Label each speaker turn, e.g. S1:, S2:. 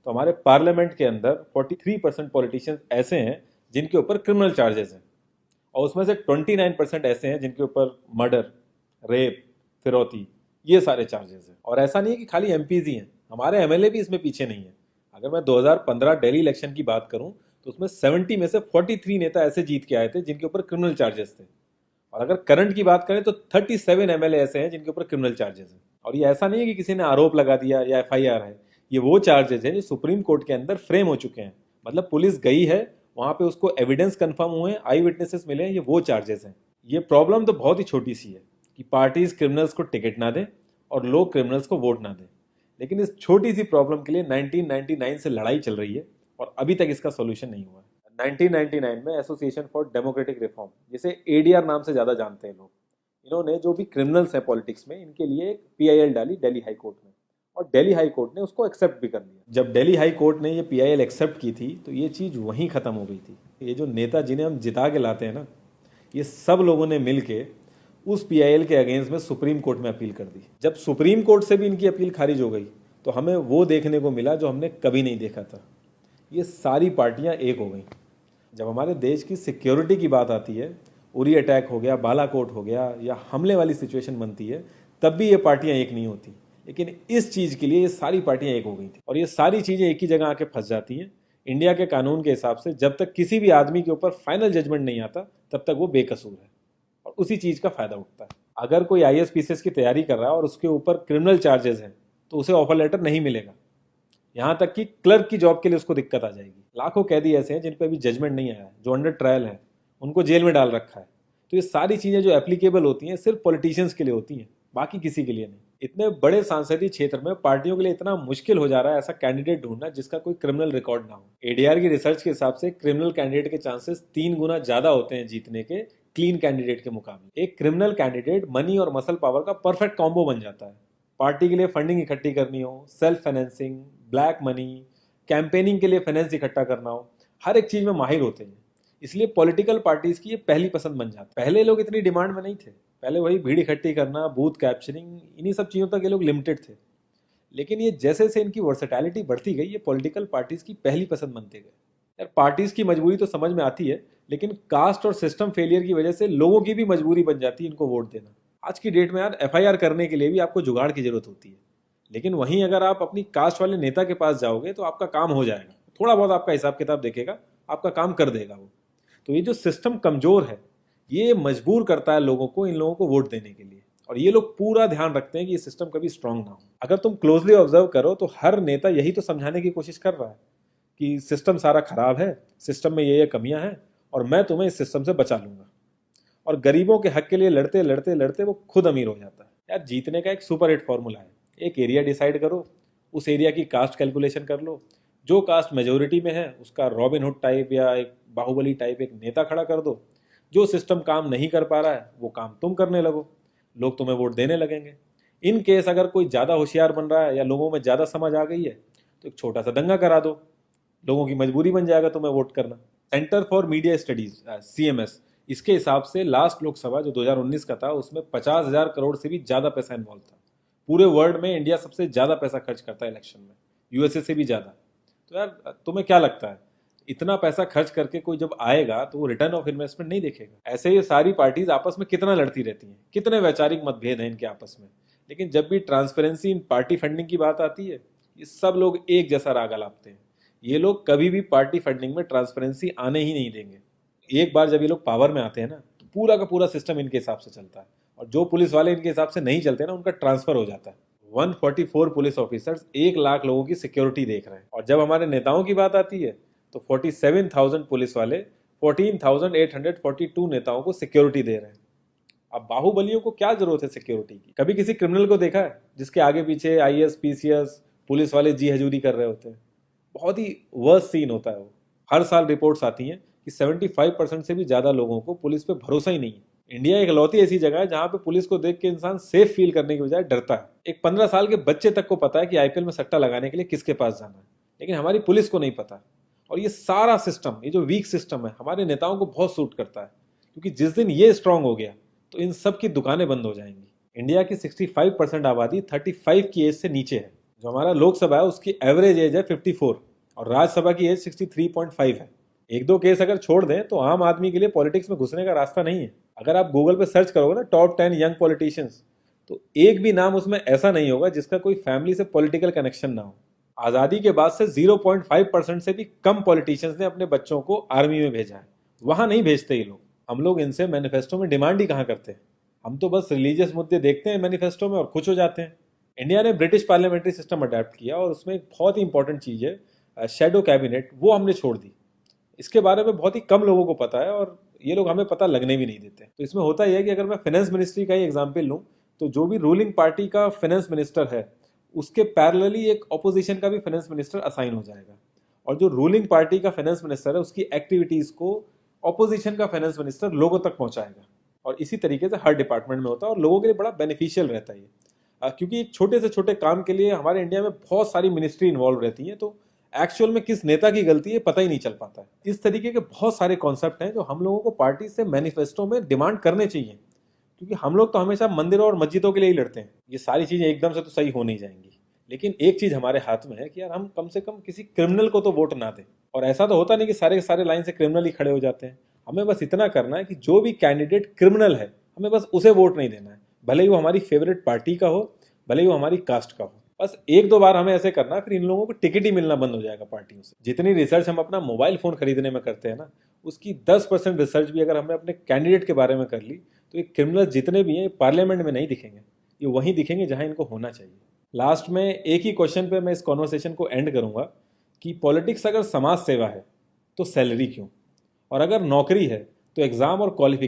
S1: तो हमारे पार्लियामेंट के अंदर 43% पॉलिटिशियंस ऐसे हैं जिनके ऊपर क्रिमिनल चार्जेस हैं, और उसमें से 29% ऐसे हैं जिनके ऊपर मर्डर, रेप, फिरौती, ये सारे चार्जेस हैं। और ऐसा नहीं है कि खाली एमपीज ही हैं, हमारे एमएलए भी इसमें पीछे नहीं है। अगर मैं 2015 दिल्ली इलेक्शन की बात करूं तो उसमें 70 में से 43 नेता ऐसे जीत के आए थे जिनके ऊपर क्रिमिनल चार्जेस थे। और अगर करंट की बात करें तो 37 एमएलए ऐसे हैं जिनके ऊपर क्रिमिनल चार्जेस हैं। और ये ऐसा नहीं है कि किसी ने आरोप लगा दिया या एफआईआर है, ये वो चार्जेस हैं जो सुप्रीम कोर्ट के अंदर फ्रेम हो चुके हैं। मतलब पुलिस गई है वहां पे, उसको एविडेंस कंफर्म हुए हैं, आई विटनेसेस मिले हैं, ये वो चार्जेस हैं। ये प्रॉब्लम तो बहुत ही छोटी सी है कि पार्टीज क्रिमिनल्स को टिकट ना दें और लोग क्रिमिनल्स को वोट ना दें, लेकिन इस छोटी सी प्रॉब्लम के लिए 1999 से लड़ाई चल रही है और अभी तक इसका सोल्यूशन नहीं हुआ है। 1999 में एसोसिएशन फॉर डेमोक्रेटिक रिफॉर्म, जिसे एडीआर नाम से ज़्यादा जानते हैं लोग, इन्होंने जो भी क्रिमिनल्स हैं पॉलिटिक्स में, इनके लिए एक पीआईएल डाली दिल्ली हाई कोर्ट में, और दिल्ली हाई कोर्ट ने उसको एक्सेप्ट भी कर लिया। जब दिल्ली हाई कोर्ट ने ये पीआईएल एक्सेप्ट की थी तो ये चीज़ वहीं ख़त्म हो गई थी। ये जो नेता जिन्हें हम जिता के लाते हैं ना, ये सब लोगों ने मिल के उस पीआईएल के अगेंस्ट में सुप्रीम कोर्ट में अपील कर दी। जब सुप्रीम कोर्ट से भी इनकी अपील खारिज हो गई तो हमें वो देखने को मिला जो हमने कभी नहीं देखा था, ये सारी पार्टियां एक हो गई। जब हमारे देश की सिक्योरिटी की बात आती है, उरी अटैक हो गया, बालाकोट हो गया, या हमले वाली सिचुएशन बनती है, तब भी ये पार्टियां एक नहीं होती। लेकिन इस चीज़ के लिए ये सारी पार्टियां एक हो गई थी, और ये सारी चीज़ें एक ही जगह आके फंस जाती हैं। इंडिया के कानून के हिसाब से जब तक किसी भी आदमी के ऊपर फाइनल जजमेंट नहीं आता तब तक वो बेकसूर है, और उसी चीज़ का फायदा उठता है। अगर कोई आईएएस की तैयारी कर रहा है और उसके ऊपर क्रिमिनल चार्जेस हैं तो उसे ऑफर लेटर नहीं मिलेगा, यहाँ तक कि क्लर्क की जॉब के लिए उसको दिक्कत आ जाएगी। लाखों कैदी ऐसे हैं जिन पर अभी जजमेंट नहीं आया है, जो अंडर ट्रायल है, उनको जेल में डाल रखा है। तो ये सारी चीज़ें जो एप्लीकेबल होती हैं सिर्फ पॉलिटिशियंस के लिए होती हैं, बाकी किसी के लिए नहीं। इतने बड़े सांसदीय क्षेत्र में पार्टियों के लिए इतना मुश्किल हो जा रहा है ऐसा कैंडिडेट ढूंढना जिसका कोई क्रिमिनल रिकॉर्ड ना हो। एडीआर की रिसर्च के हिसाब से क्रिमिनल कैंडिडेट के चांसेस 3 गुना ज्यादा होते हैं जीतने के क्लीन कैंडिडेट के मुकाबले। एक क्रिमिनल कैंडिडेट मनी और मसल पावर का परफेक्ट कॉम्बो बन जाता है। पार्टी के लिए फंडिंग इकट्ठी करनी हो, self financing, black money, campaigning के लिए फाइनेंस इकट्ठा करना हो, हर एक चीज में माहिर होते हैं। इसलिए पॉलिटिकल पार्टीज की ये पहली पसंद बन जाती है। पहले लोग इतनी डिमांड में नहीं थे, पहले वही भीड़ इकट्ठी करना, बूथ कैप्चरिंग, इन्हीं सब चीज़ों तक ये लोग लिमिटेड थे। लेकिन ये जैसे जैसे इनकी वर्सेटैलिटी बढ़ती गई, ये पॉलिटिकल पार्टीज की पहली पसंद बनते गए। यार पार्टीज की मजबूरी तो समझ में आती है, लेकिन कास्ट और सिस्टम फेलियर की वजह से लोगों की भी मजबूरी बन जाती है इनको वोट देना। आज की डेट में यार एफआईआर करने के लिए भी आपको जुगाड़ की जरूरत होती है, लेकिन वहीं अगर आप अपनी कास्ट वाले नेता के पास जाओगे तो आपका काम हो जाएगा, थोड़ा बहुत आपका हिसाब किताब देखेगा, आपका काम कर देगा वो। तो ये जो सिस्टम कमजोर है, ये मजबूर करता है लोगों को इन लोगों को वोट देने के लिए, और ये लोग पूरा ध्यान रखते हैं कि ये सिस्टम कभी स्ट्रांग ना हो। अगर तुम क्लोजली ऑब्जर्व करो तो हर नेता यही तो समझाने की कोशिश कर रहा है कि सिस्टम सारा खराब है, सिस्टम में ये कमियां हैं, और मैं तुम्हें इस सिस्टम से बचा लूंगा। और गरीबों के हक के लिए लड़ते लड़ते लड़ते वो खुद अमीर हो जाता है। यार जीतने का एक सुपर हिट फॉर्मूला है, एक एरिया डिसाइड करो, उस एरिया की कास्ट कैलकुलेशन कर लो, जो कास्ट मेजोरिटी में है उसका रॉबिन हुड टाइप या एक बाहुबली टाइप एक नेता खड़ा कर दो। जो सिस्टम काम नहीं कर पा रहा है वो काम तुम करने लगो, लोग तुम्हें वोट देने लगेंगे। इन केस अगर कोई ज़्यादा होशियार बन रहा है या लोगों में ज़्यादा समझ आ गई है तो एक छोटा सा दंगा करा दो, लोगों की मजबूरी बन जाएगा तुम्हें वोट करना। Centre for media studies CMS, इसके हिसाब से लास्ट लोकसभा जो 2019 का था उसमें 50,000 करोड़ से भी ज़्यादा पैसा इन्वॉल्व था। पूरे वर्ल्ड में इंडिया सबसे ज़्यादा पैसा खर्च करता है इलेक्शन में, यूएसए से भी ज़्यादा। तो यार तुम्हें क्या लगता है, इतना पैसा खर्च करके कोई जब आएगा तो वो रिटर्न ऑफ इन्वेस्टमेंट नहीं देखेगा? ऐसे ये सारी पार्टीज आपस में कितना लड़ती रहती हैं, कितने वैचारिक मतभेद हैं इनके आपस में, लेकिन जब भी ट्रांसपेरेंसी इन पार्टी फंडिंग की बात आती है ये सब लोग एक जैसा राग अलापते हैं। ये लोग कभी भी पार्टी फंडिंग में ट्रांसपेरेंसी आने ही नहीं देंगे। एक बार जब ये लोग पावर में आते हैं ना तो पूरा का पूरा सिस्टम इनके हिसाब से चलता है, और जो पुलिस वाले इनके हिसाब से नहीं चलते ना उनका ट्रांसफर हो जाता है। 144 पुलिस ऑफिसर्स 1 लाख लोगों की सिक्योरिटी देख रहे हैं, और जब हमारे नेताओं की बात आती है तो 47,000 पुलिस वाले 14,842 नेताओं को सिक्योरिटी दे रहे हैं। अब बाहुबलियों को क्या जरूरत है सिक्योरिटी की? कभी किसी क्रिमिनल को देखा है जिसके आगे पीछे आईएएस पीसीएस पुलिस वाले जी हजूरी कर रहे होते हैं? बहुत ही वर्स्ट सीन होता है वो। हर साल रिपोर्ट्स आती हैं कि 75% से भी ज्यादा लोगों को पुलिस पे भरोसा ही नहीं है। इंडिया एक लौती ऐसी जगह है जहां पे पुलिस को देख के इंसान सेफ फील करने की बजाय डरता है। एक 15 साल के बच्चे तक को पता है कि आईपीएल में सट्टा लगाने के लिए किसके पास जाना है, लेकिन हमारी पुलिस को नहीं पता। और ये सारा सिस्टम, ये जो वीक सिस्टम है, हमारे नेताओं को बहुत सूट करता है, क्योंकि जिस दिन ये स्ट्रांग हो गया तो इन सब की दुकानें बंद हो जाएंगी। इंडिया की 65% आबादी 35 की एज से नीचे है, जो हमारा लोकसभा है उसकी एवरेज एज है 54 और राज्यसभा की एज 63.5 है। एक दो केस अगर छोड़ दें तो आम आदमी के लिए पॉलिटिक्स में घुसने का रास्ता नहीं है। अगर आप गूगल पे सर्च करोगे ना टॉप 10 यंग पॉलिटिशियंस, तो एक भी नाम उसमें ऐसा नहीं होगा जिसका कोई फैमिली से पॉलिटिकल कनेक्शन ना हो। आज़ादी के बाद से 0.5% से भी कम पॉलिटिशियंस ने अपने बच्चों को आर्मी में भेजा है। वहां नहीं भेजते ये लोग। हम लोग इनसे मैनिफेस्टो में डिमांड ही कहाँ करते हैं। हम तो बस रिलीजियस मुद्दे देखते हैं मैनिफेस्टो में और खुश हो जाते हैं। इंडिया ने ब्रिटिश पार्लियामेंट्री सिस्टम अडेप्ट किया और उसमें एक बहुत ही इंपॉर्टेंट चीज़ है शेडो कैबिनेट, वो हमने छोड़ दी। इसके बारे में बहुत ही कम लोगों को पता है और ये लोग हमें पता लगने भी नहीं देते। तो इसमें होता यह है कि अगर मैं फाइनेंस मिनिस्ट्री का ही एग्जाम्पल लूँ तो जो भी रूलिंग पार्टी का फाइनेंस मिनिस्टर है उसके पैरेलली एक ऑपोजिशन का भी फाइनेंस मिनिस्टर असाइन हो जाएगा और जो रूलिंग पार्टी का फाइनेंस मिनिस्टर है उसकी एक्टिविटीज़ को ऑपोजिशन का फाइनेंस मिनिस्टर लोगों तक पहुंचाएगा। और इसी तरीके से हर डिपार्टमेंट में होता है और लोगों के लिए बड़ा बेनिफिशियल रहता है ये। क्योंकि एक छोटे से छोटे काम के लिए हमारे इंडिया में बहुत सारी मिनिस्ट्री इन्वॉल्व रहती हैं, तो एक्चुअल में किस नेता की गलती है पता ही नहीं चल पाता है। इस तरीके के बहुत सारे कॉन्सेप्ट हैं जो हम लोगों को पार्टी से मैनिफेस्टो में डिमांड करने चाहिए, क्योंकि हम लोग तो हमेशा मंदिरों और मस्जिदों के लिए ही लड़ते हैं। ये सारी चीज़ें एकदम से तो सही हो नहीं जाएंगी, लेकिन एक चीज़ हमारे हाथ में है कि यार हम कम से कम किसी क्रिमिनल को तो वोट ना दें। और ऐसा तो होता नहीं कि सारे के सारे लाइन से क्रिमिनल ही खड़े हो जाते हैं। हमें बस इतना करना है कि जो भी कैंडिडेट क्रिमिनल है हमें बस उसे वोट नहीं देना है, भले ही वो हमारी फेवरेट पार्टी का हो, भले ही वो हमारी कास्ट का हो। बस एक दो बार हमें ऐसे करना है, फिर इन लोगों को टिकट ही मिलना बंद हो जाएगा पार्टियों से। जितनी रिसर्च हम अपना मोबाइल फोन खरीदने में करते हैं ना, उसकी 10% रिसर्च भी अगर हमने अपने कैंडिडेट के बारे में कर ली तो ये क्रिमिनल जितने भी हैं पार्लियामेंट में नहीं दिखेंगे, ये वहीं दिखेंगे जहां इनको होना चाहिए। लास्ट में एक ही क्वेश्चन पे मैं इस कॉन्वर्सेशन को एंड करूंगा कि पॉलिटिक्स अगर समाज सेवा है तो सैलरी क्यों, और अगर नौकरी है तो एग्जाम और क्वालिफिकेशन